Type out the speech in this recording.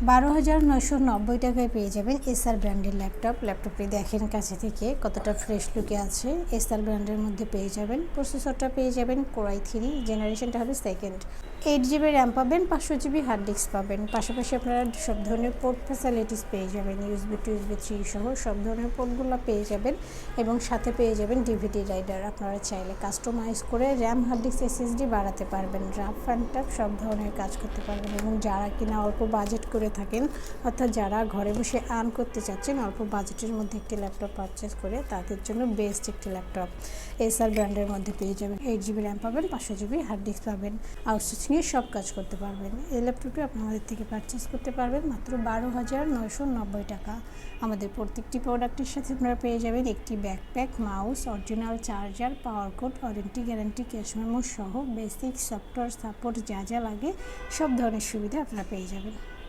12,990 টাকায় পেয়ে যাবেন এসআর ব্র্যান্ডের ল্যাপটপটি দেখেন কাছে থেকে কতটা ফ্রেশ লুকে আছে। এসআর ব্র্যান্ডের মধ্যে পেয়ে যাবেন, প্রসেসরটা পেয়ে যাবেন কোরাই 3, জেনারেশনটা হবে সেকেন্ড। 8GB র্যাম পাবেন, 500GB হার্ড ডিস্ক পাবেন। পাশাপাশি আপনারা সব ধরনের পোর্ট ফ্যাসিলিটিস পেয়ে যাবেন, USB টু USB 3 সহ সব ধরনের পোর্টগুলো পেয়ে যাবেন এবং সাথে পেয়ে যাবেন ডিভিডি রাইডার। আপনারা চাইলে কাস্টমাইজ করে র্যাম, হার্ড ডিস্ক, SSD বাড়াতে পারবেন, রাফ অ্যান্ড টাফ সব ধরনের কাজ করতে পারবেন। এবং যারা কিনা অল্প বাজেট করে থাকেন, অর্থাৎ যারা ঘরে বসে আর্ন করতে চাচ্ছেন অল্প বাজেটের মধ্যে একটি ল্যাপটপ পারচেস করে, তাদের জন্য বেস্ট একটি ল্যাপটপ এসআর ব্র্যান্ডের মধ্যে পেয়ে যাবেন। 8GB র্যাম পাবেন, 500GB হার্ড ডিস্ক পাবেন, আউটসোর্সিংয়ে সব কাজ করতে পারবেন। এই ল্যাপটপটি আপনি আমাদের থেকে পারচেস করতে পারবেন মাত্র 12,990 টাকা। আমাদের প্রত্যেকটি প্রোডাক্টের সাথে আপনারা পেয়ে যাবেন একটি backpack, mouse, original charger, power cord, warranty guarantee, cash memo সহ বেসিক সফটওয়্যার সাপোর্ট যা যা লাগে সব ধরনের সুবিধা আপনারা পেয়ে যাবেন।